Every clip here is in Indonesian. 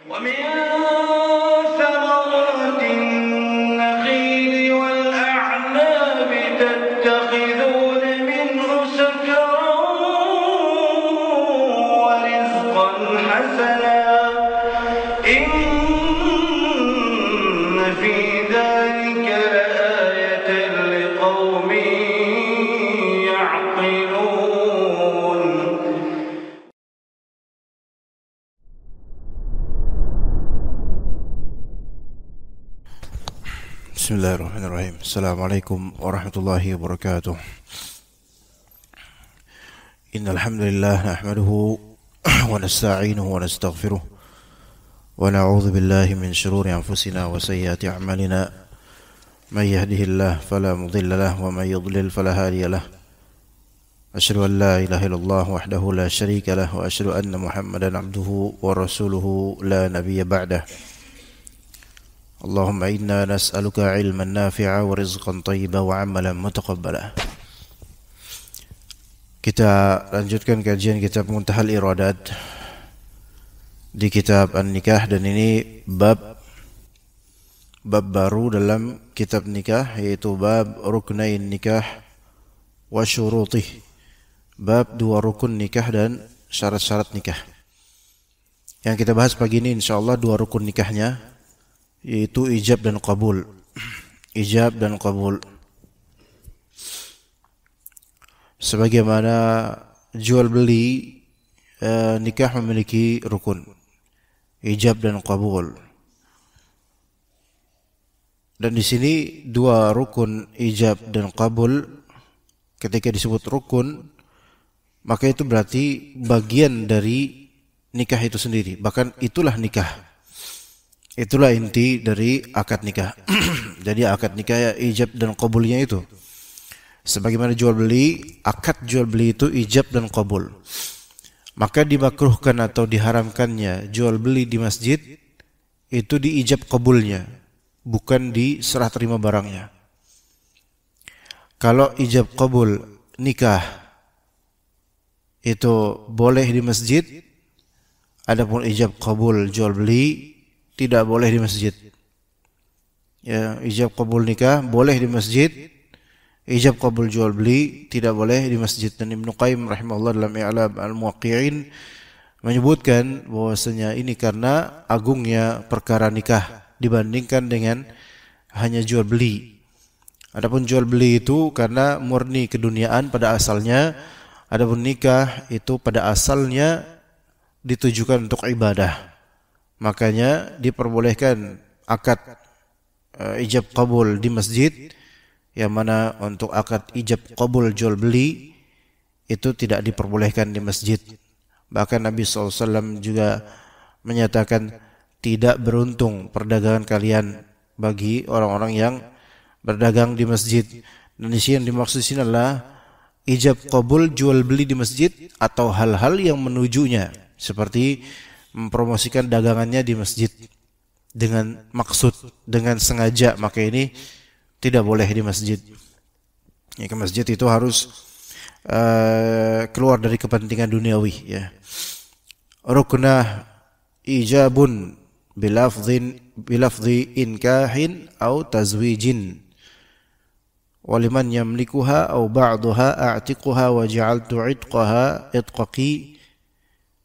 ومن ثمرات النخيل والأعناب تتخذون منه سكرا ورزقا حسنا إن في ذلك لآية لقوم يعقلون. Bismillahirrahmanirrahim. Assalamualaikum warahmatullahi wabarakatuh. Innal hamdalillah nahmaduhu wa nasta'inuhu wa nastaghfiruh wa na'udzu billahi min shururi anfusina wa sayyiati a'malina. May yahdihillahu fala mudilla lahu wa may yudlil fala hadiya lahu. Asyhadu an la ilaha illallah wahdahu la syarika lahu wa asyhadu anna Muhammadan 'abduhu wa rasuluhu la nabiyya ba'dahu. Allahumma inna nas'aluka ilman nafi'a wa rizqan thayyiban wa 'amalan mutaqabbala. Kita lanjutkan kajian kitab Muntahal Iradat di kitab An-Nikah, dan ini bab baru dalam kitab nikah, yaitu bab ruknain nikah wa syurutih, bab dua rukun nikah dan syarat-syarat nikah. Yang kita bahas pagi ini insyaallah dua rukun nikahnya, yaitu ijab dan qabul. Ijab dan qabul. Sebagaimana jual beli nikah memiliki rukun ijab dan qabul. Dan di sini dua rukun ijab dan qabul, ketika disebut rukun, maka itu berarti bagian dari nikah itu sendiri. Bahkan itulah nikah. Itulah inti dari akad nikah. Jadi akad nikah ya ijab dan qabulnya itu. Sebagaimana jual beli, akad jual beli itu ijab dan qabul. Maka dimakruhkan atau diharamkannya jual beli di masjid itu di ijab qabulnya, bukan di serah terima barangnya. Kalau ijab qabul nikah itu boleh di masjid, adapun ijab qabul jual beli tidak boleh di masjid. Ya, ijab qabul nikah boleh di masjid, ijab qabul jual beli tidak boleh di masjid. Dan Ibnu Qayyim rahimahullah dalam I'lam al-Muwaqqi'in menyebutkan bahwasanya ini karena agungnya perkara nikah dibandingkan dengan hanya jual beli. Adapun jual beli itu karena murni keduniaan pada asalnya, adapun nikah itu pada asalnya ditujukan untuk ibadah. Makanya diperbolehkan akad ijab qabul di masjid, yang mana untuk akad ijab qabul jual beli itu tidak diperbolehkan di masjid. Bahkan Nabi SAW juga menyatakan tidak beruntung perdagangan kalian bagi orang-orang yang berdagang di masjid. Dan di sini yang dimaksud sini adalah ijab qabul jual beli di masjid atau hal-hal yang menujunya, seperti mempromosikan dagangannya di masjid dengan maksud, dengan sengaja, maka ini tidak boleh di masjid. Ya, ke masjid itu harus keluar dari kepentingan duniawi. Ya. Ruknah ijabun bilafzi inkahin au tazwijin waliman yamlikuha au ba'daha a'tiquha wa ja'altu 'itqaha itqaqi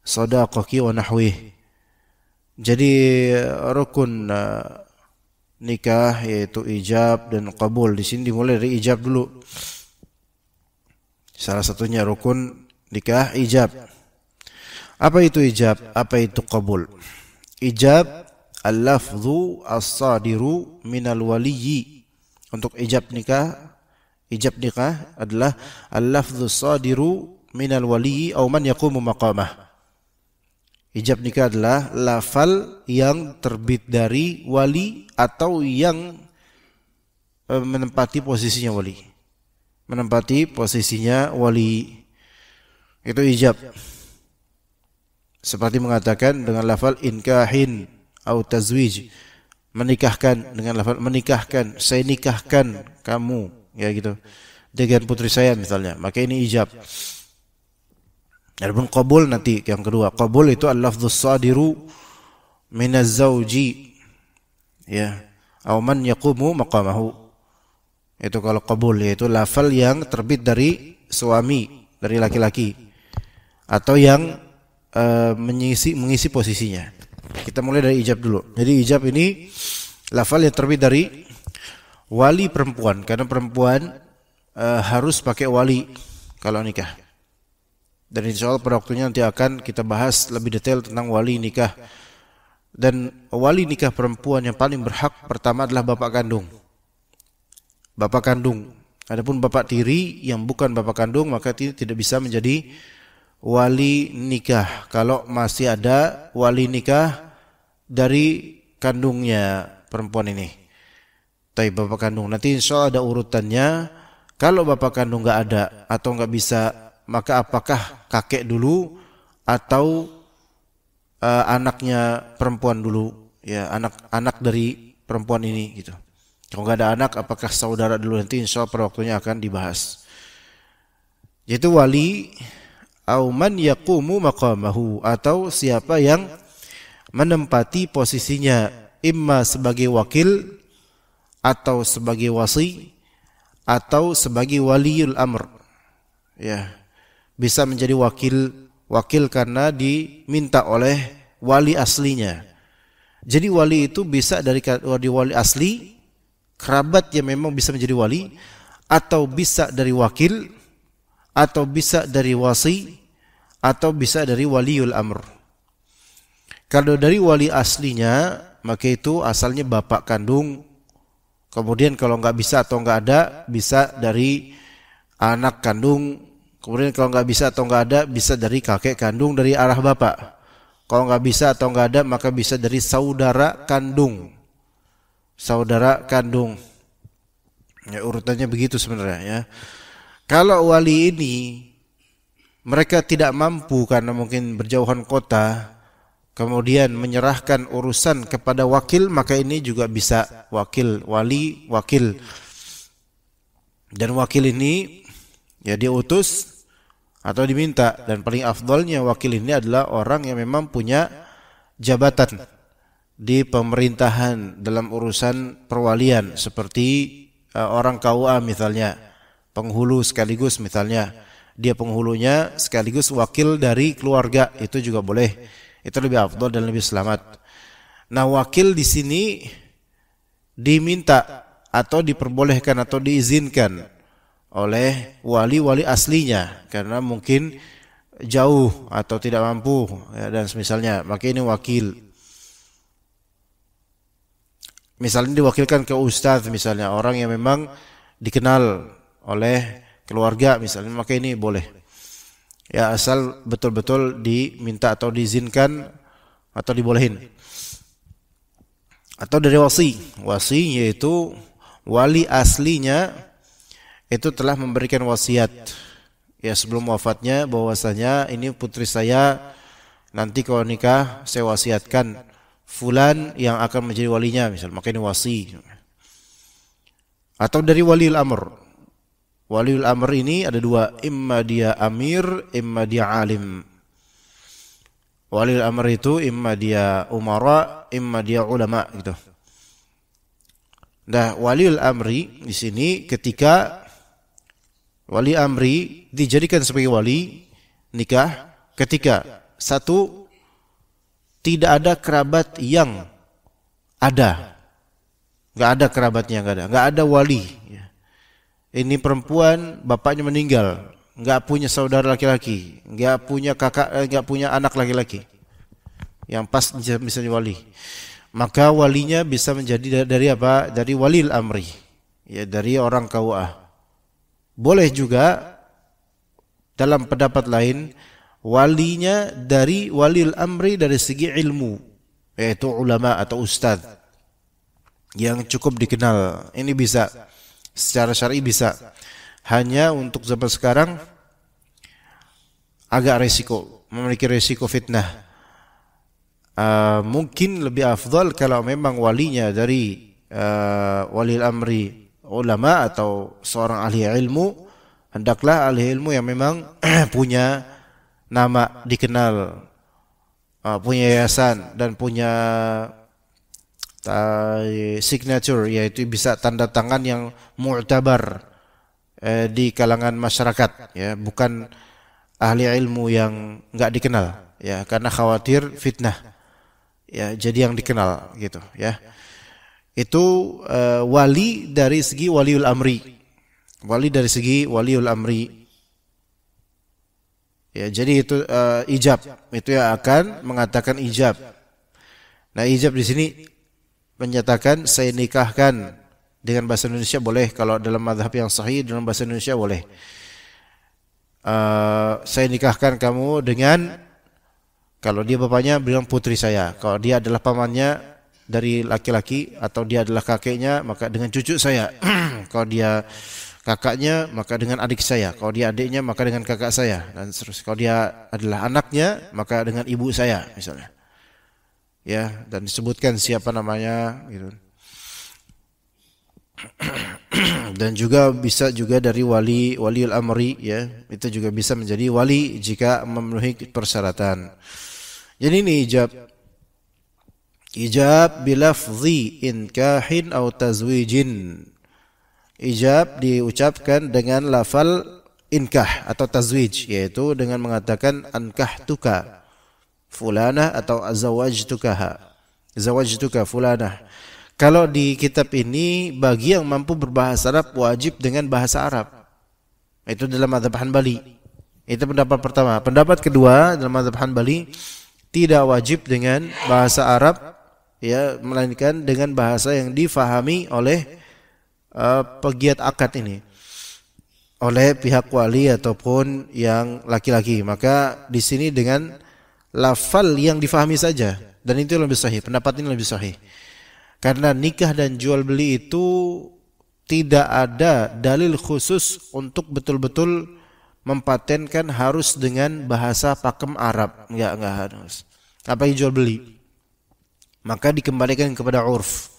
sadaqaki wa nahwih. Jadi rukun nikah yaitu ijab dan qabul. Di sini dimulai dari ijab dulu. Salah satunya rukun nikah ijab. Apa itu ijab? Apa itu qabul? Ijab al-lafdhu as-sadiru minal waliyyi. Untuk ijab nikah adalah al-lafdhu as-sadiru minal waliyyi aw man yaqumu maqamah. Ijab nikah adalah lafal yang terbit dari wali atau yang menempati posisinya wali. Menempati posisinya wali. Itu ijab. Seperti mengatakan dengan lafal inkahin atau tazwij. Menikahkan dengan lafal menikahkan. Saya nikahkan kamu. Ya gitu. Dengan putri saya misalnya. Maka ini ijab. Adapun qabul nanti yang kedua. Qabul itu al-lafdzus sadiru minaz zauji, ya, aw man yaqumu maqamahu. Itu kalau qabul, yaitu lafal yang terbit dari suami, dari laki-laki, atau yang mengisi posisinya. Kita mulai dari ijab dulu. Jadi ijab ini lafal yang terbit dari wali perempuan, karena perempuan harus pakai wali kalau nikah. Dan insya Allah pada waktunya nanti akan kita bahas lebih detail tentang wali nikah. Dan wali nikah perempuan yang paling berhak pertama adalah bapak kandung. Bapak kandung. Adapun bapak tiri yang bukan bapak kandung maka tidak bisa menjadi wali nikah kalau masih ada wali nikah dari kandungnya perempuan ini. Tapi bapak kandung nanti insya Allah ada urutannya. Kalau bapak kandung nggak ada atau nggak bisa, maka apakah kakek dulu atau anaknya perempuan dulu, ya, anak dari perempuan ini gitu. Kalau nggak ada anak, apakah saudara dulu? Nanti insya Allah pada waktunya akan dibahas. Yaitu wali au man yaqumu maqamahu, atau siapa yang menempati posisinya, imma sebagai wakil atau sebagai wasi atau sebagai waliul amr. Ya, bisa menjadi wakil karena diminta oleh wali aslinya. Jadi wali itu bisa dari wali asli, kerabat yang memang bisa menjadi wali, atau bisa dari wakil, atau bisa dari wasi, atau bisa dari waliul amr. Kalau dari wali aslinya, maka itu asalnya bapak kandung. Kemudian kalau nggak bisa atau nggak ada, bisa dari anak kandung. Kemudian kalau nggak bisa atau nggak ada, bisa dari kakek kandung dari arah bapak. Kalau nggak bisa atau nggak ada, maka bisa dari saudara kandung. Saudara kandung. Ya, urutannya begitu sebenarnya, ya. Kalau wali ini mereka tidak mampu karena mungkin berjauhan kota, kemudian menyerahkan urusan kepada wakil, maka ini juga bisa wakil, wali, wakil. Dan wakil ini ya diutus atau diminta, dan paling afdalnya wakil ini adalah orang yang memang punya jabatan di pemerintahan dalam urusan perwalian, seperti orang KUA misalnya, penghulu sekaligus misalnya, dia penghulunya sekaligus wakil dari keluarga, itu juga boleh. Itu lebih afdal dan lebih selamat. Nah, wakil di sini diminta atau diperbolehkan atau diizinkan oleh wali-wali aslinya karena mungkin jauh atau tidak mampu, ya, dan semisalnya, maka ini wakil. Misalnya diwakilkan ke ustadz, misalnya orang yang memang dikenal oleh keluarga misalnya, maka ini boleh. Ya, asal betul-betul diminta atau diizinkan atau dibolehin. Atau dari wasi. Wasi yaitu wali aslinya itu telah memberikan wasiat, ya, sebelum wafatnya, bahwasanya ini putri saya nanti kalau nikah saya wasiatkan fulan yang akan menjadi walinya misal, maka ini wasi. Atau dari waliul amr. Waliul amr ini ada dua, imma dia amir, imma dia alim. Waliul amr itu imma dia umara, imma dia ulama gitu. Nah, waliul amri di sini ketika wali amri dijadikan sebagai wali nikah ketika satu, tidak ada kerabat yang ada. Enggak ada kerabatnya, enggak ada wali. Ini perempuan bapaknya meninggal, enggak punya saudara laki-laki, enggak punya kakak, enggak punya anak laki-laki yang pas bisa jadi wali. Maka walinya bisa menjadi dari apa? Dari walil amri, ya, dari orang KUA. Boleh juga dalam pendapat lain walinya dari walil amri dari segi ilmu, yaitu ulama atau ustadz yang cukup dikenal. Ini bisa secara syar'i bisa. Hanya untuk zaman sekarang agak resiko, memiliki resiko fitnah. Mungkin lebih afdal kalau memang walinya dari wali amri ulama atau seorang ahli ilmu, hendaklah ahli ilmu yang memang punya nama dikenal punya yayasan dan punya signature, yaitu bisa tanda tangan yang mu'tabar di kalangan masyarakat, ya, bukan ahli ilmu yang enggak dikenal, ya, karena khawatir fitnah, ya, jadi yang dikenal gitu, ya. Itu wali dari segi waliul amri. Wali dari segi waliul amri. Ya, jadi itu ijab, itu yang akan mengatakan ijab. Nah, ijab di sini menyatakan saya nikahkan dengan bahasa Indonesia boleh, kalau dalam mazhab yang sahih dalam bahasa Indonesia boleh. Saya nikahkan kamu dengan, kalau dia bapaknya bilang putri saya, kalau dia adalah pamannya dari laki-laki atau dia adalah kakeknya maka dengan cucu saya. Kalau dia kakaknya maka dengan adik saya, kalau dia adiknya maka dengan kakak saya, dan seterusnya. Kalau dia adalah anaknya maka dengan ibu saya misalnya. Ya, dan disebutkan siapa namanya gitu. Dan juga bisa juga dari waliul amri, ya, itu juga bisa menjadi wali jika memenuhi persyaratan. Jadi ini ijab bilafzi inkahin atau tazwijin. Ijab diucapkan dengan lafal inkah atau tazwij, yaitu dengan mengatakan ankahtuka fulanah atau zawajtuka fulanah. Kalau di kitab ini bagi yang mampu berbahasa Arab wajib dengan bahasa Arab. Itu dalam mazhab Hanbali. Itu pendapat pertama. Pendapat kedua dalam mazhab Hanbali tidak wajib dengan bahasa Arab, ya, melainkan dengan bahasa yang difahami oleh pegiat akad ini, oleh pihak wali ataupun yang laki-laki. Maka di sini dengan lafal yang difahami saja, dan itu lebih sahih. Pendapat ini lebih sahih. Karena nikah dan jual beli itu tidak ada dalil khusus untuk betul-betul mempatenkan harus dengan bahasa pakem Arab. Enggak harus. Apalagi jual beli. Maka dikembalikan kepada urf.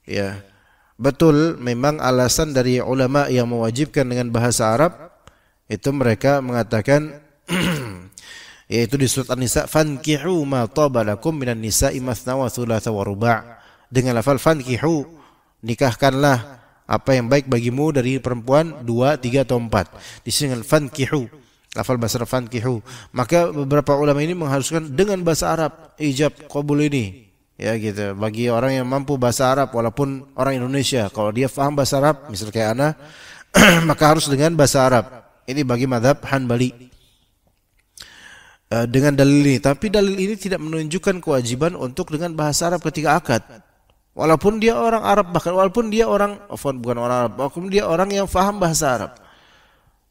Ya. Betul, memang alasan dari ulama yang mewajibkan dengan bahasa Arab itu mereka mengatakan yaitu di surat An-Nisa, fankihu ma taba lakum minan nisa'i mathna wa thulatha wa ruba'. Dengan lafal fankihu, nikahkanlah apa yang baik bagimu dari perempuan 2, 3 atau 4. Di sini dengan fankihu, lafal bahasa Arab fankihu. Maka beberapa ulama ini mengharuskan dengan bahasa Arab ijab qabul ini. Ya gitu, bagi orang yang mampu bahasa Arab walaupun orang Indonesia, kalau dia faham bahasa Arab, misal kayak ana, maka harus dengan bahasa Arab. Ini bagi mazhab Hanbali. Dengan dalil ini, tapi dalil ini tidak menunjukkan kewajiban untuk dengan bahasa Arab ketika akad. Walaupun dia orang Arab, bahkan walaupun dia orang bukan orang Arab, walaupun dia orang yang faham bahasa Arab.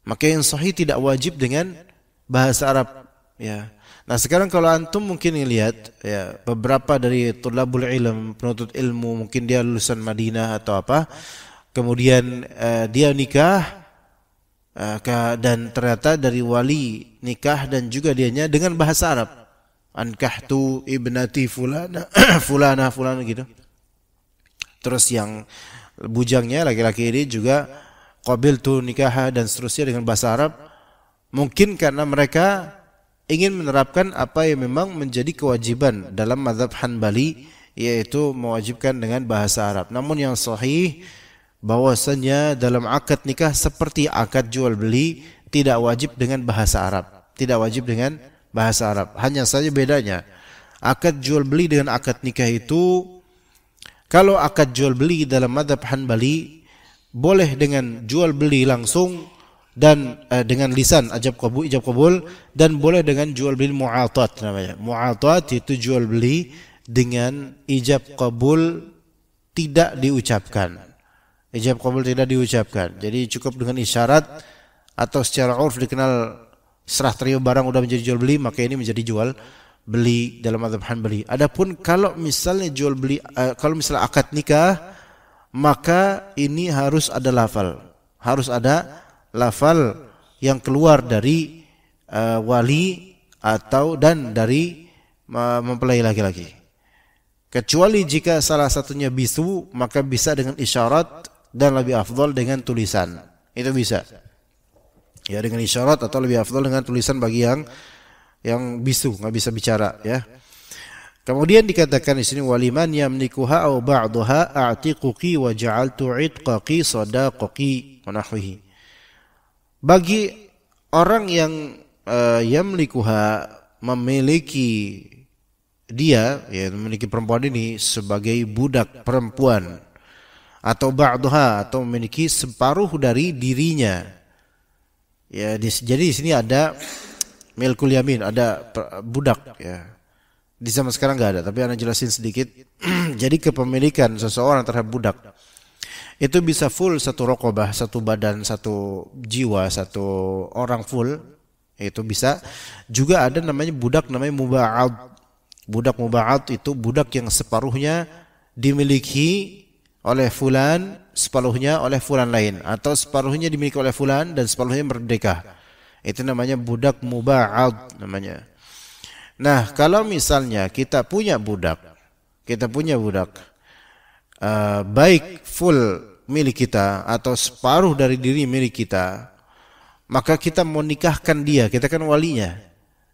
Maka yang sahih tidak wajib dengan bahasa Arab, ya. Nah, sekarang kalau antum mungkin lihat, ya, beberapa dari tulabul ilm, penuntut ilmu, mungkin dia lulusan Madinah atau apa, kemudian dia nikah, dan ternyata dari wali nikah dan juga dianya dengan bahasa Arab, ankahtu ibnati fulana fulana gitu. Terus yang bujangnya laki-laki ini juga qabiltu nikah dan seterusnya dengan bahasa Arab. Mungkin karena mereka ingin menerapkan apa yang memang menjadi kewajiban dalam mazhab Hanbali, yaitu mewajibkan dengan bahasa Arab. Namun yang sahih bahwasanya dalam akad nikah seperti akad jual beli tidak wajib dengan bahasa Arab. Tidak wajib dengan bahasa Arab. Hanya saja bedanya, akad jual beli dengan akad nikah itu, kalau akad jual beli dalam mazhab Hanbali boleh dengan jual beli langsung dan dengan lisan ijab qabul, dan boleh dengan jual beli mu'atat namanya. Mu'atat itu jual beli dengan ijab qabul tidak diucapkan. Ijab qabul tidak diucapkan. Jadi cukup dengan isyarat atau secara urf dikenal serah terima barang udah menjadi jual beli, maka ini menjadi jual beli dalam mazhab Hanbali. Adapun kalau misalnya jual beli, kalau misalnya akad nikah, maka ini harus ada lafal. Harus ada lafal yang keluar dari wali atau dan dari mempelai laki-laki. Kecuali jika salah satunya bisu, maka bisa dengan isyarat dan lebih afdal dengan tulisan. Itu bisa. Ya, dengan isyarat atau lebih afdal dengan tulisan bagi yang yang bisu, nggak bisa bicara, ya. Kemudian dikatakan di sini waliman yamlikuha aw ba'daha a'tiquki wa ja'altu 'itqaki sadaqaki wa nahwihi. Bagi orang yang yamlikuha, memiliki dia, ya, memiliki perempuan ini sebagai budak perempuan, atau ba'daha, atau memiliki separuh dari dirinya. Ya, jadi di sini ada milkul yamin, ada budak, ya. Di zaman sekarang nggak ada, tapi Anda jelasin sedikit. Jadi kepemilikan seseorang terhadap budak itu bisa full satu rokobah, satu badan, satu jiwa, satu orang full, itu bisa. Juga ada namanya budak, namanya muba'ad. Budak muba'ad itu budak yang separuhnya dimiliki oleh fulan, separuhnya oleh fulan lain, atau separuhnya dimiliki oleh fulan dan separuhnya merdeka. Itu namanya budak muba'ad namanya. Nah, kalau misalnya kita punya budak, baik full milik kita atau separuh dari diri milik kita, maka kita mau nikahkan dia, kita kan walinya.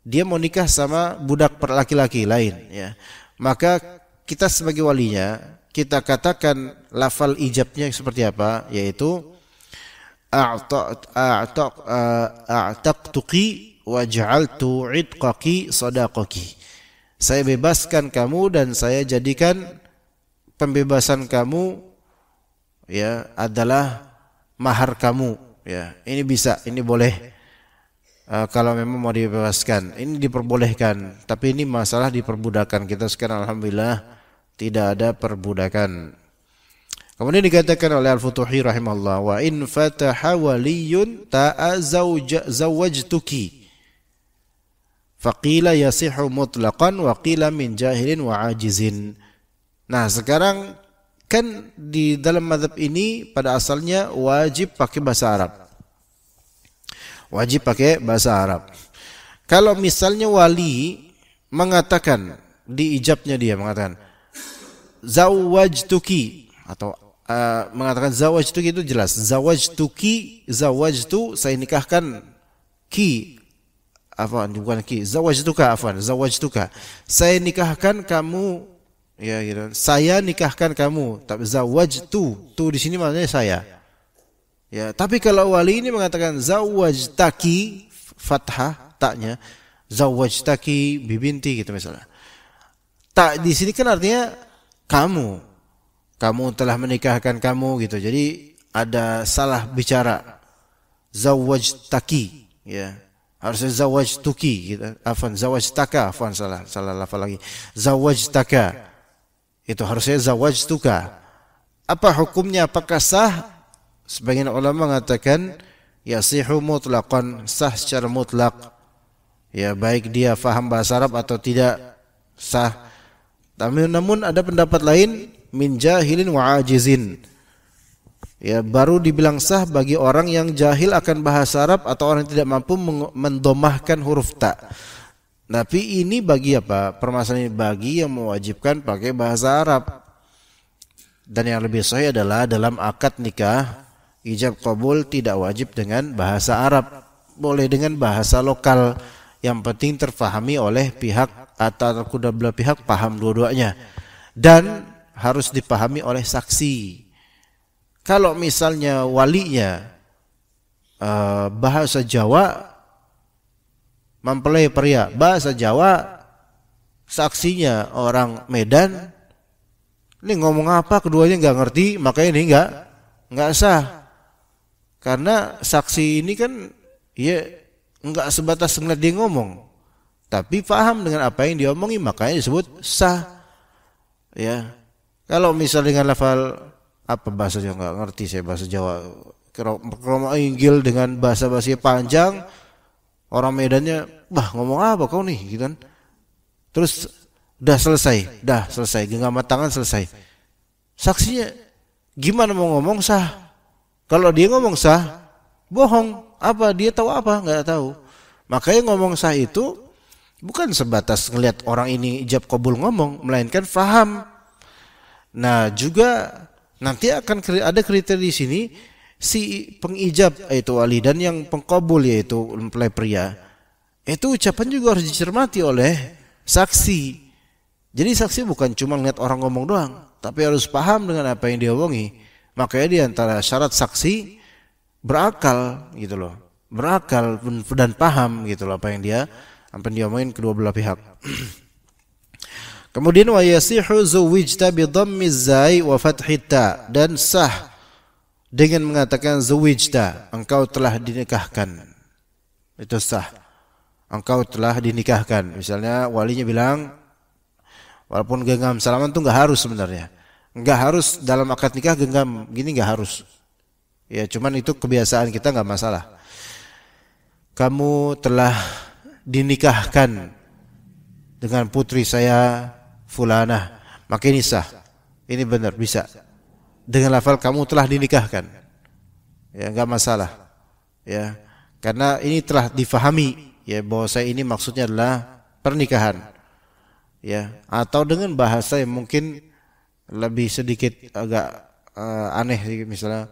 Dia mau nikah sama budak laki-laki lain, ya. Maka kita sebagai walinya, kita katakan lafal ijabnya seperti apa, yaitu a'taqtuki wa ja'altu 'itqaki sadaqaki. Saya bebaskan kamu dan saya jadikan pembebasan kamu, ya, adalah mahar kamu, ya. Ini bisa, ini boleh. Kalau memang mau dibebaskan, ini diperbolehkan. Tapi ini masalah diperbudakan. Kita sekarang alhamdulillah tidak ada perbudakan. Kemudian dikatakan oleh Al-Futuhi rahimahullah, wa in fataha waliyun ta'a zawajtuki faqila yasihu mutlaqan wa qila min jahilin wa ajizin. Nah, sekarang kan di dalam mazhab ini pada asalnya wajib pakai bahasa Arab. Wajib pakai bahasa Arab. Kalau misalnya wali mengatakan di ijabnya, dia mengatakan zawajtuki, atau mengatakan zawajtuki, itu jelas. Zawajtu, saya nikahkan ki. Bukan ki, zawajtuka, zawajtuka. Saya nikahkan kamu, ya gitu. Saya nikahkan kamu, tapi zawajtu, tu di sini maknanya saya. Ya, tapi kalau wali ini mengatakan zawajtaki, fathah taknya, zawajtaki bibinti gitu misalnya. Tak di sini kan artinya kamu telah menikahkan kamu gitu. Jadi ada salah bicara. Zawajtaki, ya. Harusnya zawajtuki gitu. Zawajtaka, salah lafal lagi. Zawajtaka. Itu harusnya zawajtuka. Apa hukumnya? Apakah sah? Sebagian ulama mengatakan yasihu mutlaqan, sah secara mutlak. Ya, baik dia faham bahasa Arab atau tidak, sah. Namun ada pendapat lain, min jahilin wa ajizin. Ya, baru dibilang sah bagi orang yang jahil akan bahasa Arab atau orang yang tidak mampu mendomahkan huruf ta. Tapi ini bagi apa? Permasalahan ini bagi yang mewajibkan pakai bahasa Arab. Dan yang lebih sahih adalah dalam akad nikah, ijab qabul tidak wajib dengan bahasa Arab. Boleh dengan bahasa lokal. Yang penting terfahami oleh pihak atau kedua belah pihak, paham dua-duanya. Dan harus dipahami oleh saksi. Kalau misalnya walinya bahasa Jawa, mempelai pria bahasa Jawa, saksinya orang Medan, ini ngomong apa keduanya nggak ngerti, makanya ini nggak sah. Karena saksi ini kan ya nggak sebatas ngeliat dia ngomong, tapi paham dengan apa yang dia omongi, makanya disebut sah. Ya, kalau misalnya dengan lafal apa bahasa Jawa, nggak ngerti saya bahasa Jawa, kromo inggil dengan bahasa-bahasa panjang, orang Medannya, bah ngomong apa kau nih, gitu kan? Terus dah selesai, genggam tangan selesai. Saksinya gimana mau ngomong sah? Kalau dia ngomong sah, bohong. Apa dia tahu apa? Nggak tahu. Makanya ngomong sah itu bukan sebatas ngelihat orang ini ijab qabul ngomong, melainkan faham. Nah, juga nanti akan ada kriteria di sini, si pengijab yaitu wali dan yang pengqabul yaitu mempelai pria Itu ucapan juga harus dicermati oleh saksi. Jadi saksi bukan cuma lihat orang ngomong doang, tapi harus paham dengan apa yang dia omongi. Makanya di antara syarat saksi berakal gitu loh. Berakal dan paham gitu loh apa yang dia omongin kedua belah pihak. Kemudian wa yasihu zuwijta bi dhammi zai wa fathi ta, dan sah dengan mengatakan zuwijta, engkau telah dinikahkan. Itu sah. Engkau telah dinikahkan. Misalnya walinya bilang, walaupun genggam salaman itu enggak harus sebenarnya. Enggak harus dalam akad nikah genggam gini, enggak harus. Ya cuman itu kebiasaan kita, enggak masalah. Kamu telah dinikahkan dengan putri saya fulanah, maka ini sah. Ini benar, bisa. Dengan lafal kamu telah dinikahkan. Ya enggak masalah. Ya. Karena ini telah difahami ya bahwa saya ini maksudnya adalah pernikahan. Ya, atau dengan bahasa yang mungkin lebih sedikit agak aneh, misalnya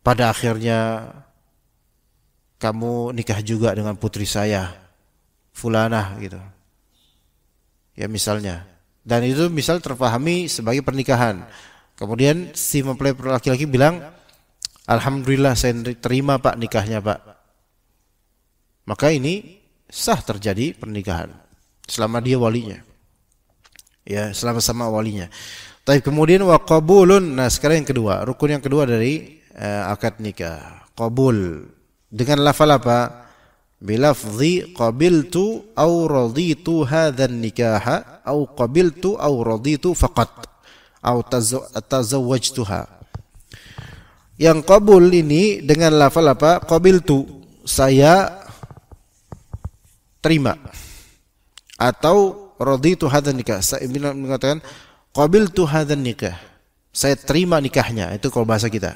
pada akhirnya kamu nikah juga dengan putri saya fulanah gitu. Ya misalnya. Dan itu misal terpahami sebagai pernikahan. Kemudian si mempelai laki-laki bilang, alhamdulillah saya terima Pak nikahnya Pak. Maka ini sah terjadi pernikahan selama dia walinya. Ya, selama sama walinya. Tapi kemudian wa qabulun. Nah, sekarang yang kedua, rukun yang kedua dari akad nikah. Qabul dengan lafal apa? Bilafzi qabiltu au raditu hadzal nikaha au qabiltu au raditu faqat au tazawwajtuha. Yang qabul ini dengan lafal apa? Qabiltu, saya terima, atau raditu hadzal nikah, saya mengatakan qabiltu hadzal nikah, saya terima nikahnya. Itu kalau bahasa kita.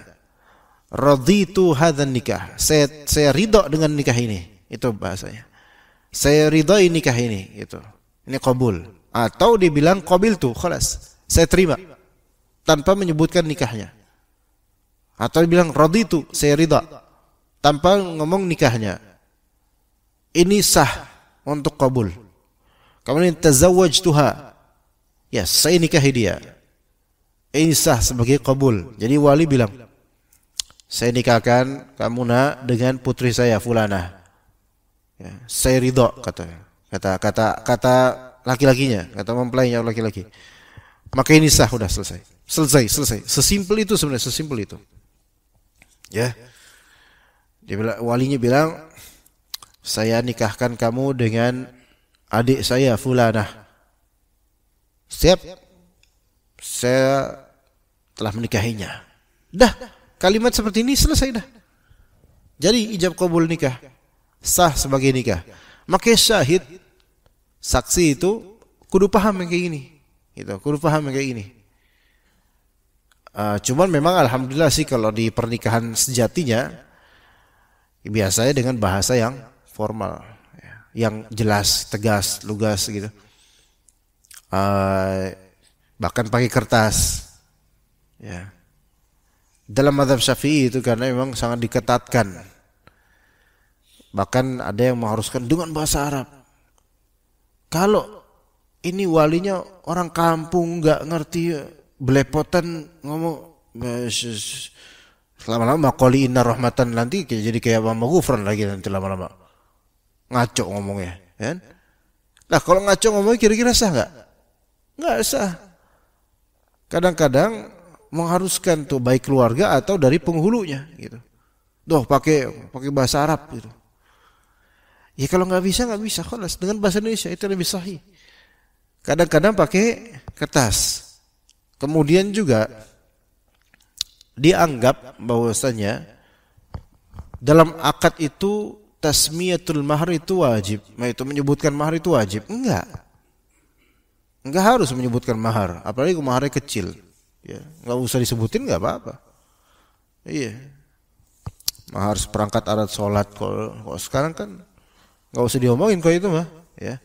Raditu hadzal nikah, saya ridha dengan nikah ini. Itu bahasanya. Saya ridai nikah ini, gitu. Ini qabul. Atau dibilang qabiltu, khalas, saya terima tanpa menyebutkan nikahnya. Atau dibilang raditu, saya ridha tanpa ngomong nikahnya. Ini sah untuk qabul. Kemudian tazawwajtuha, ya saya nikahi dia. Ini sah sebagai qabul. Jadi wali bilang, saya nikahkan kamu nak dengan putri saya fulanah. Ya, saya ridha, kata laki-lakinya, kata mempelainya laki-laki. Maka ini sah, udah selesai. Sesimpel itu sebenarnya, sesimpel itu. Ya. Dia bilang, walinya bilang, saya nikahkan kamu dengan adik saya fulanah. Siap, saya telah menikahinya. Dah, kalimat seperti ini selesai dah. Jadi ijab qabul nikah, sah sebagai nikah. Maka syahid, saksi itu kudu paham yang kayak gini, gitu. Kudu paham yang kayak gini. Cuman memang alhamdulillah sih kalau di pernikahan sejatinya biasanya dengan bahasa yang formal, yang jelas, tegas, lugas gitu. Bahkan pakai kertas. Ya. Dalam mazhab Syafi'i itu karena memang sangat diketatkan. Bahkan ada yang mengharuskan dengan bahasa Arab. Kalau ini walinya orang kampung, nggak ngerti, belepotan ngomong, lama-lama qoli inna rahmatan, nanti jadi kayak Mama Gufran lagi nanti lama-lama. Ngaco ngomongnya, kan? Nah kalau ngaco ngomongnya kira-kira sah nggak? Nggak sah. Kadang-kadang mengharuskan tuh baik keluarga atau dari penghulunya, gitu. Doh pakai bahasa Arab gitu. Ya kalau nggak bisa, khalas dengan bahasa Indonesia itu lebih sahih. Kadang-kadang pakai kertas. Kemudian juga dianggap bahwasanya dalam akad itu tasmiyatul mahar itu wajib. Itu menyebutkan mahar itu wajib. Enggak harus menyebutkan mahar, apalagi kalau maharnya kecil. Ya, enggak usah disebutin, enggak apa-apa. Iya. Mahar seperangkat alat sholat, kalau sekarang kan enggak usah diomongin kalau itu mah, ya.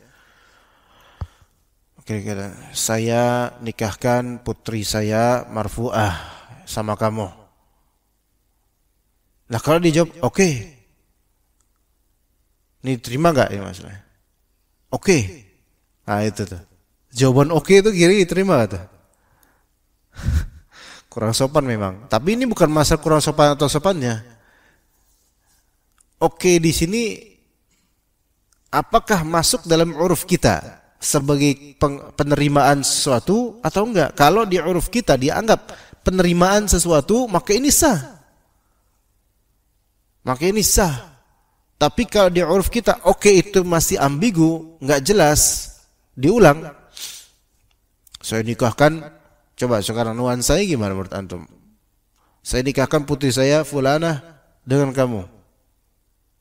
Kira-kira saya nikahkan putri saya marfu'ah sama kamu. Nah kalau dijawab oke. Ini terima nggak ya maksudnya? Oke. Nah itu tuh. Jawaban oke itu kiri diterima tuh. Kurang sopan memang. Tapi ini bukan masalah kurang sopan atau sopannya. Oke di sini apakah masuk dalam uruf kita sebagai penerimaan sesuatu atau enggak? Kalau di uruf kita dianggap penerimaan sesuatu, maka ini sah. Maka ini sah. Tapi kalau di uruf kita oke itu masih ambigu, enggak jelas, diulang. Saya nikahkan, coba sekarang nuansanya gimana menurut antum? Saya nikahkan putri saya fulanah dengan kamu.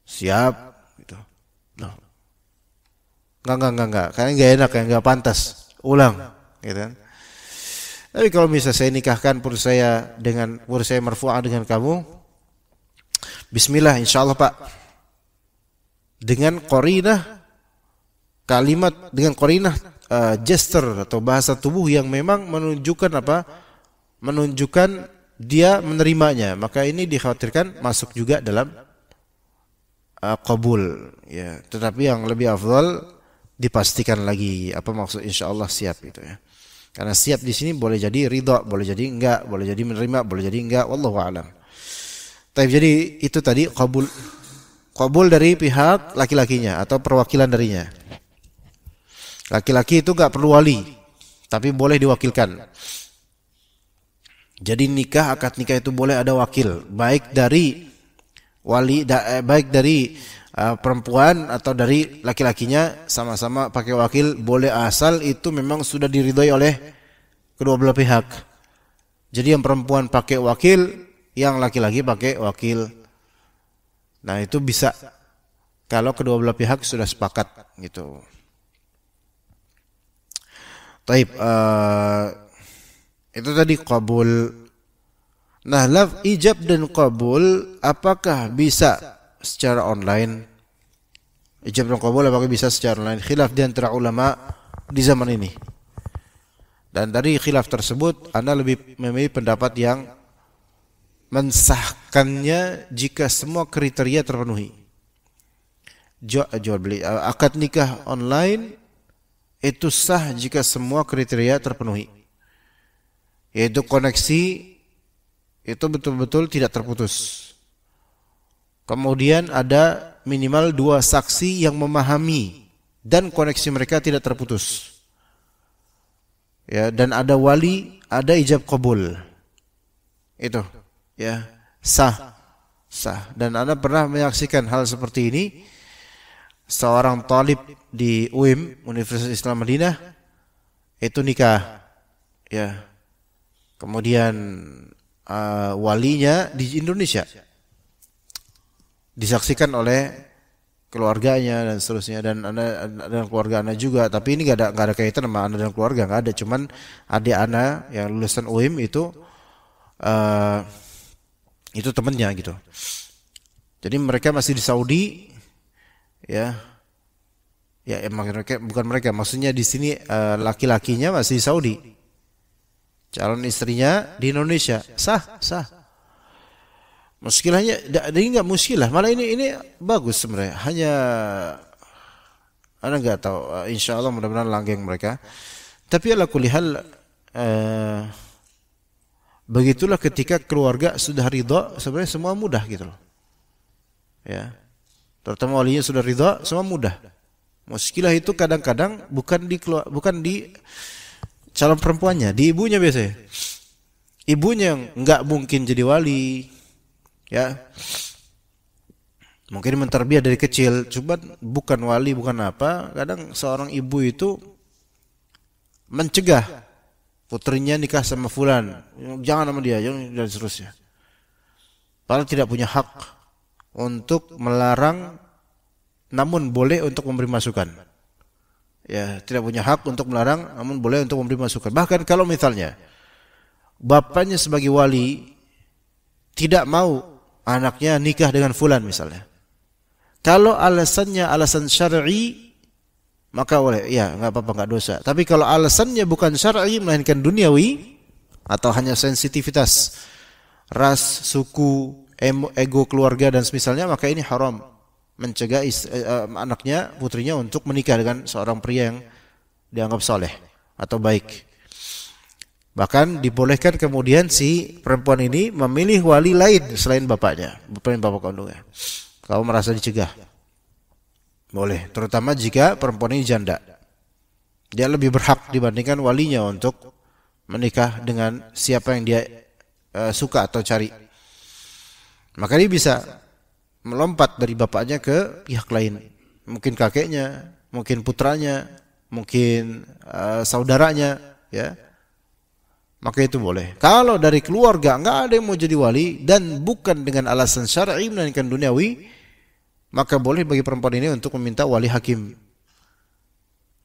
Siap gitu. Nah. Enggak. Kayaknya enggak enak, kayak enggak pantas. Ulang, gitu kan. Tapi kalau misalnya saya nikahkan putri saya marfu'ah dengan kamu, bismillah insyaallah Pak. Dengan qarinah kalimat, dengan qarinah gesture atau bahasa tubuh yang memang menunjukkan apa? Menunjukkan dia menerimanya, maka ini dikhawatirkan masuk juga dalam qabul ya. Tetapi yang lebih afdal dipastikan lagi apa maksud insyaallah siap itu ya. Karena siap di sini boleh jadi ridha, boleh jadi enggak, boleh jadi menerima, boleh jadi enggak, wallahu a'lam. Jadi itu tadi qabul dari pihak laki-lakinya atau perwakilan darinya. Laki-laki itu enggak perlu wali, tapi boleh diwakilkan. Jadi akad nikah itu boleh ada wakil, baik dari wali, baik dari perempuan atau dari laki-lakinya, sama-sama pakai wakil boleh, asal itu memang sudah diridhoi oleh kedua belah pihak. Jadi yang perempuan pakai wakil, yang laki-laki pakai wakil. Nah itu bisa kalau kedua belah pihak sudah sepakat gitu. Taib, itu tadi qabul. Nah, ijab dan qabul apakah bisa secara online? Ijab dan qabul apakah bisa secara online? Khilaf di antara ulama di zaman ini. Dan dari khilaf tersebut Anda lebih memilih pendapat yang mensahkannya jika semua kriteria terpenuhi. Jual beli akad nikah online itu sah jika semua kriteria terpenuhi. Yaitu koneksi itu betul-betul tidak terputus. Kemudian ada minimal 2 saksi yang memahami dan koneksi mereka tidak terputus. Ya, dan ada wali, ada ijab qabul. Itu ya, sah. Dan Anda pernah menyaksikan hal seperti ini? Seorang talib di UIM, Universitas Islam Madinah, itu nikah. Ya. Kemudian walinya di Indonesia disaksikan oleh keluarganya dan seterusnya, dan Anda dan keluarga Anda juga. Tapi ini nggak ada kaitan sama Anda dan keluarga, nggak ada. Cuman adik Anda yang lulusan UIM itu temannya gitu. Jadi mereka masih di Saudi, ya emang bukan mereka, maksudnya di sini laki-lakinya masih di Saudi, calon istrinya di Indonesia, sah. Muskilahnya, ini nggak muskilah, malah ini bagus sebenarnya. Hanya Anda nggak tahu, insya Allah mudah-mudahan langgeng mereka. Tapi ala kulli hal, begitulah ketika keluarga sudah ridha, sebenarnya semua mudah gitu loh. Ya, terutama walinya sudah ridha, semua mudah. Muskilah itu kadang-kadang bukan di calon perempuannya, di ibunya biasanya. Ibunya yang nggak mungkin jadi wali. Ya, mungkin menterbiah dari kecil, cuma bukan wali, bukan apa. Kadang seorang ibu itu mencegah putrinya nikah sama fulan, jangan sama dia, jangan, dan seterusnya. Padahal tidak punya hak untuk melarang, namun boleh untuk memberi masukan. Ya, tidak punya hak untuk melarang, namun boleh untuk memberi masukan. Bahkan kalau misalnya bapaknya sebagai wali tidak mau anaknya nikah dengan fulan misalnya, kalau alasannya alasan syar'i, maka boleh, ya nggak apa-apa, nggak dosa. Tapi kalau alasannya bukan syar'i melainkan duniawi atau hanya sensitivitas ras, suku, ego keluarga dan semisalnya, maka ini haram. mencegah anaknya, putrinya untuk menikah dengan seorang pria yang dianggap soleh atau baik. Bahkan dibolehkan kemudian si perempuan ini memilih wali lain selain bapaknya, selain bapak kandungnya. Kalau merasa dicegah, boleh. Terutama jika perempuan ini janda, dia lebih berhak dibandingkan walinya untuk menikah dengan siapa yang dia suka atau cari. Maka dia bisa melompat dari bapaknya ke pihak lain, mungkin kakeknya, mungkin putranya, mungkin saudaranya, ya. Maka itu boleh. Kalau dari keluarga enggak ada yang mau jadi wali dan bukan dengan alasan syar'i melainkan duniawi, maka boleh bagi perempuan ini untuk meminta wali hakim.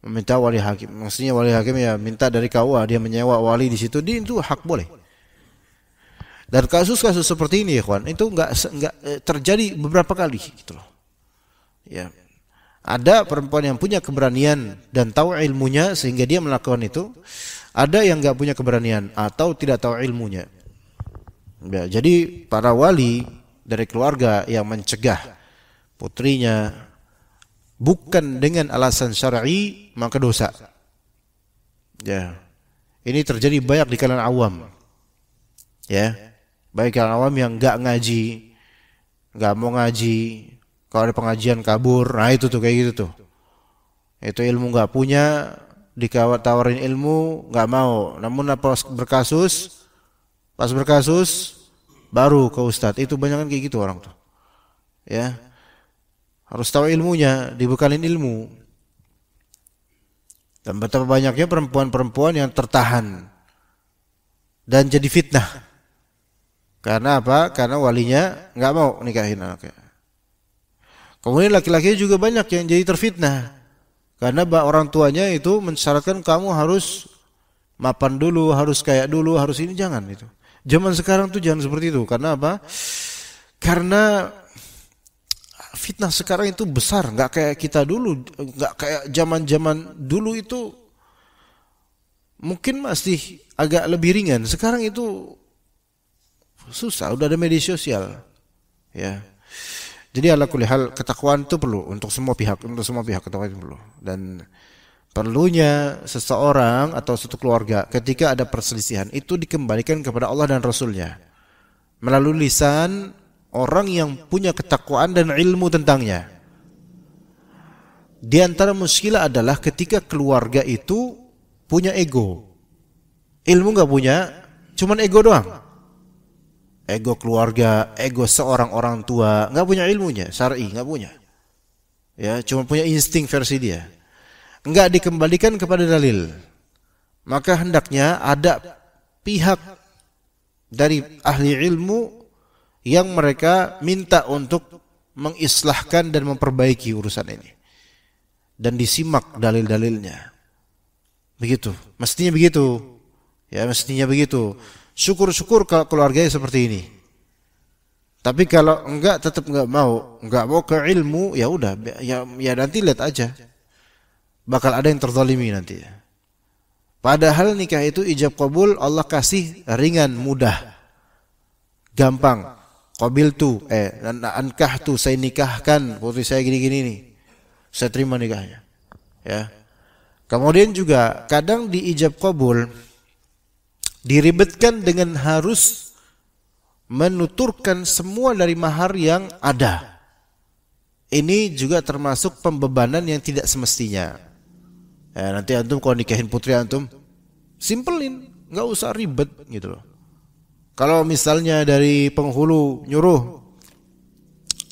Meminta wali hakim, maksudnya wali hakim ya minta dari KUA, dia menyewa wali di situ, dia itu hak boleh. Dan kasus-kasus seperti ini, ikhwan, itu enggak terjadi beberapa kali gitu loh. Ya. Ada perempuan yang punya keberanian dan tahu ilmunya sehingga dia melakukan itu. Ada yang enggak punya keberanian atau tidak tahu ilmunya. Ya, jadi para wali dari keluarga yang mencegah putrinya bukan dengan alasan syar'i, maka dosa. Ya. Ini terjadi banyak di kalangan awam. Ya. Baik kalangan awam yang enggak ngaji, enggak mau ngaji, kalau ada pengajian kabur. Nah, itu tuh kayak gitu tuh. Itu ilmu enggak punya, ditawarin ilmu enggak mau. Namun pas berkasus baru ke ustadz. Itu banyak kan kayak gitu orang tuh. Ya. Harus tahu ilmunya, dibekalin ilmu. Dan betapa banyaknya perempuan-perempuan yang tertahan dan jadi fitnah. Karena apa? Karena walinya enggak mau nikahin anaknya. Kemudian laki-laki juga banyak yang jadi terfitnah. Karena orang tuanya itu mensyaratkan kamu harus mapan dulu, harus kayak dulu, harus ini, jangan itu. Zaman sekarang tuh jangan seperti itu. Karena apa? Karena fitnah sekarang itu besar, nggak kayak kita dulu, nggak kayak zaman-zaman dulu itu mungkin masih agak lebih ringan. Sekarang itu susah, udah ada media sosial, ya. Jadi ala kulli hal ketakwaan itu perlu untuk semua pihak, ketakwaan itu perlu. Dan perlunya seseorang atau suatu keluarga ketika ada perselisihan itu dikembalikan kepada Allah dan Rasulnya melalui lisan orang yang punya ketakwaan dan ilmu tentangnya. Di antara muskilah adalah ketika keluarga itu punya ego. Ilmu enggak punya, cuman ego doang. Ego keluarga, ego seorang orang tua, enggak punya ilmunya, syar'i enggak punya. Ya, cuma punya insting versi dia. Enggak dikembalikan kepada dalil. Maka hendaknya ada pihak dari ahli ilmu yang mereka minta untuk mengislahkan dan memperbaiki urusan ini. Dan disimak dalil-dalilnya. Begitu, mestinya begitu. Ya, mestinya begitu. Syukur-syukur kalau keluarganya seperti ini. Tapi kalau enggak, tetap enggak mau ke ilmu, ya udah, ya nanti lihat aja. Bakal ada yang terzalimi nanti. Padahal nikah itu ijab qabul Allah kasih ringan, mudah, gampang. Qabiltu, ankahtu, saya nikahkan putri saya gini-gini nih. Saya terima nikahnya. Ya. Kemudian juga kadang di ijab qabul diribetkan dengan harus menuturkan semua dari mahar yang ada. Ini juga termasuk pembebanan yang tidak semestinya. Ya, nanti antum kalau nikahin putri antum, simpelin, nggak usah ribet gitu loh. Kalau misalnya dari penghulu nyuruh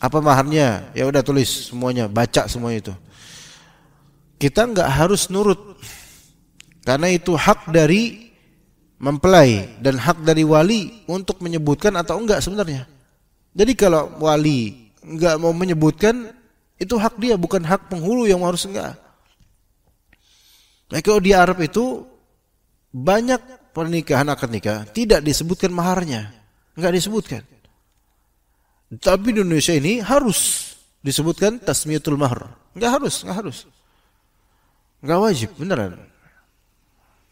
apa maharnya, ya udah tulis semuanya, baca semuanya itu. Kita nggak harus nurut, karena itu hak dari mempelai dan hak dari wali untuk menyebutkan atau enggak sebenarnya. Jadi kalau wali enggak mau menyebutkan, itu hak dia, bukan hak penghulu yang harus enggak. Nah, kalau di Arab itu banyak pernikahan akad nikah tidak disebutkan maharnya, enggak disebutkan. Tapi di Indonesia ini harus disebutkan tasmiyatul mahar. Enggak harus. Enggak wajib, beneran.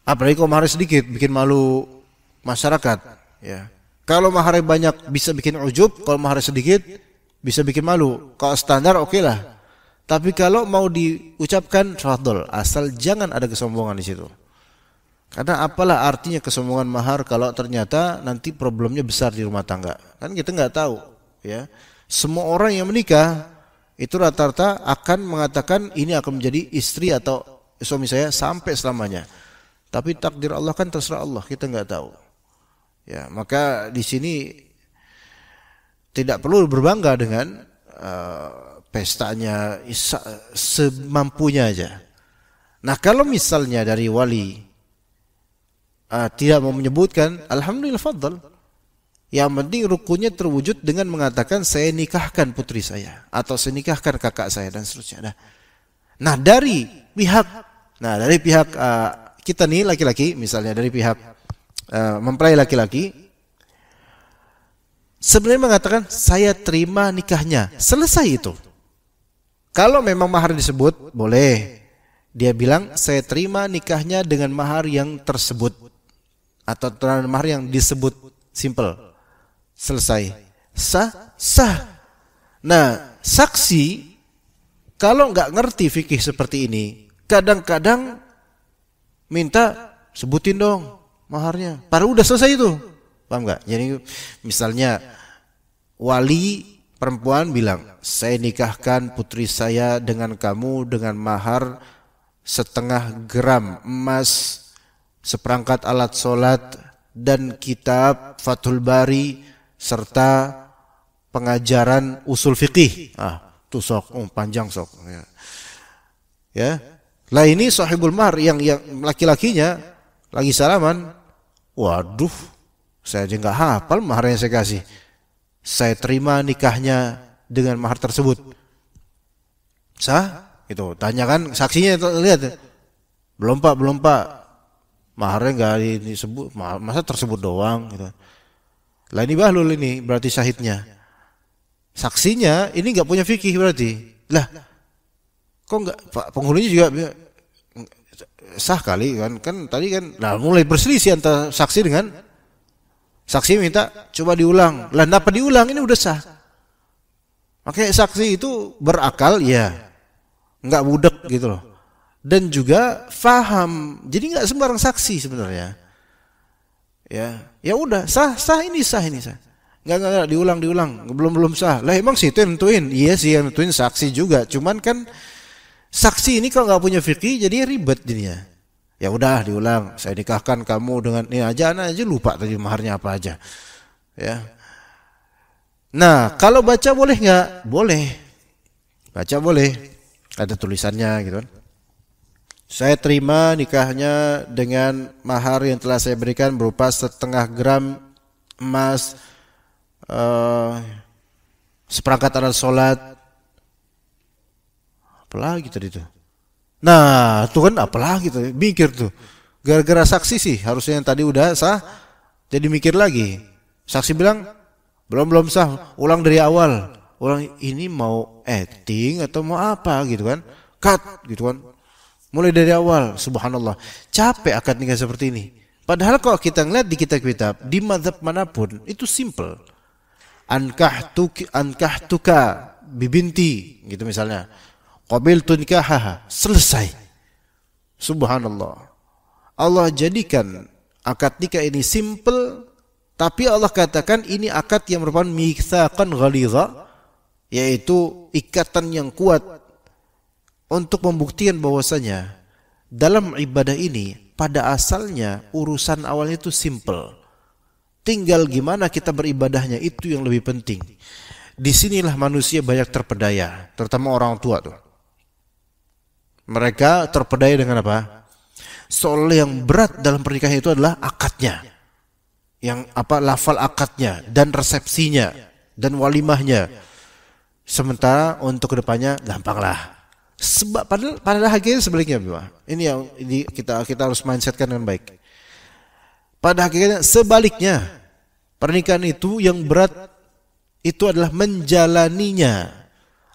Apalagi kalau maharnya sedikit, bikin malu masyarakat. Ya. Kalau maharnya banyak bisa bikin ujub, kalau maharnya sedikit bisa bikin malu. Kalau standar oke lah. Tapi kalau mau diucapkan fadl, asal jangan ada kesombongan di situ. Karena apalah artinya kesombongan mahar kalau ternyata nanti problemnya besar di rumah tangga. Kan kita nggak tahu, ya. Semua orang yang menikah itu rata-rata akan mengatakan ini akan menjadi istri atau suami saya sampai selamanya. Tapi takdir Allah kan terserah Allah, kita nggak tahu. Ya, maka di sini tidak perlu berbangga dengan pestanya semampunya aja. Nah, kalau misalnya dari wali tidak mau menyebutkan, alhamdulillah fadl. Yang penting rukunnya terwujud dengan mengatakan saya nikahkan putri saya atau saya nikahkan kakak saya dan seterusnya. Nah, dari pihak kita nih laki-laki, misalnya dari pihak mempelai laki-laki, sebenarnya mengatakan saya terima nikahnya, selesai itu. Kalau memang mahar disebut, boleh dia bilang saya terima nikahnya dengan mahar yang tersebut atau dengan mahar yang disebut, simple, selesai, sah. Nah, saksi kalau nggak ngerti fikih seperti ini, kadang-kadang minta sebutin dong maharnya. Padahal udah selesai itu. Paham nggak? Jadi misalnya wali perempuan bilang, saya nikahkan putri saya dengan kamu dengan mahar 0,5 gram emas, seperangkat alat sholat, dan kitab Fathul Bari serta pengajaran usul fikih. Tuh sok, panjang sok. Ya. Lah ini sahibul mahar yang laki-lakinya lagi salaman. Waduh, saya aja nggak hafal mahar yang saya kasih. Saya terima nikahnya dengan mahar tersebut. Sah? Itu tanyakan saksinya, itu lihat. Belum pak. Maharnya nggak disebut, masa tersebut doang gitu. Lah ini bahlul, ini berarti syahidnya. Saksinya ini nggak punya fikih berarti. Lah, kok nggak, penghulunya juga sah kali kan tadi kan. Nah, mulai berselisih antara saksi dengan saksi minta coba diulang. Lah, kenapa diulang? Ini udah sah. Makanya saksi itu berakal, ya, nggak budek gitu loh. Dan juga faham. Jadi nggak sembarang saksi sebenarnya. Ya udah sah ini sah. Enggak diulang, belum sah. Lah emang sih itu yang nentuin. Iya sih yang nentuin saksi juga. Cuman kan saksi ini kalau nggak punya fikih jadi ribet jadinya. Ya udah diulang. Saya nikahkan kamu dengan ini aja, anak aja lupa tadi maharnya apa aja. Ya. Nah, kalau baca boleh nggak? Boleh. Baca boleh. Ada tulisannya gitu kan. Saya terima nikahnya dengan mahar yang telah saya berikan berupa 0,5 gram emas, seperangkat alat sholat. Apalagi tadi tuh. Nah, itu kan apalagi tuh, mikir tuh. Gara-gara saksi sih, harusnya yang tadi udah sah, jadi mikir lagi. Saksi bilang, belum sah, ulang dari awal. Ulang, ini mau acting atau mau apa gitu kan. Cut gitu kan. Mulai dari awal, subhanallah. Capek akad nikah seperti ini. Padahal kalau kita ngeliat di kitab-kitab, di mazhab manapun, itu simple. Ankahtuka bibinti, gitu misalnya. Qabiltu nikahaha, selesai. Subhanallah. Allah jadikan akad nikah ini simple, tapi Allah katakan ini akad yang merupakan mitsaqan ghalidha, yaitu ikatan yang kuat untuk membuktikan bahwasanya dalam ibadah ini pada asalnya urusan awalnya itu simple. Tinggal gimana kita beribadahnya itu yang lebih penting. Disinilah manusia banyak terpedaya, terutama orang tua tuh. Mereka terpedaya dengan apa? Soal yang berat dalam pernikahan itu adalah akadnya. Yang lafal akadnya dan resepsinya dan walimahnya. Sementara untuk kedepannya gampang lah. Sebab padahal hakikatnya sebaliknya, Bapak. Ini yang kita harus mindsetkan dengan baik. Pada hakikatnya sebaliknya, pernikahan itu yang berat itu adalah menjalaninya.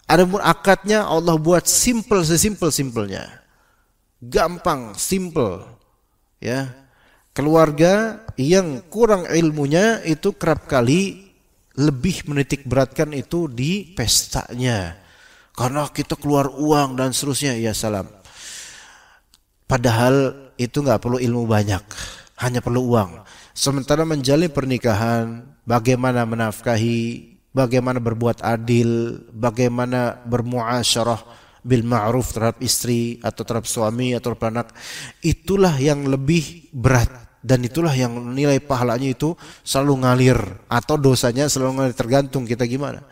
Adapun akadnya Allah buat simple, sesimpel-simpelnya. Gampang, simple. Ya. Keluarga yang kurang ilmunya itu kerap kali lebih menitik beratkan itu di pestanya. Karena kita keluar uang dan seterusnya, ya salam. Padahal itu nggak perlu ilmu banyak, hanya perlu uang. Sementara menjalin pernikahan, bagaimana menafkahi, bagaimana berbuat adil, bagaimana bermuasyarah bil ma'ruf terhadap istri atau terhadap suami atau terhadap anak, itulah yang lebih berat dan itulah yang nilai pahalanya itu selalu ngalir atau dosanya selalu ngalir, tergantung kita gimana.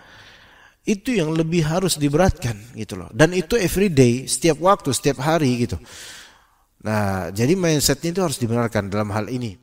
Itu yang lebih harus diberatkan gitu loh. Dan itu everyday, setiap waktu, setiap hari gitu. Nah, jadi mindsetnya itu harus dibenarkan dalam hal ini.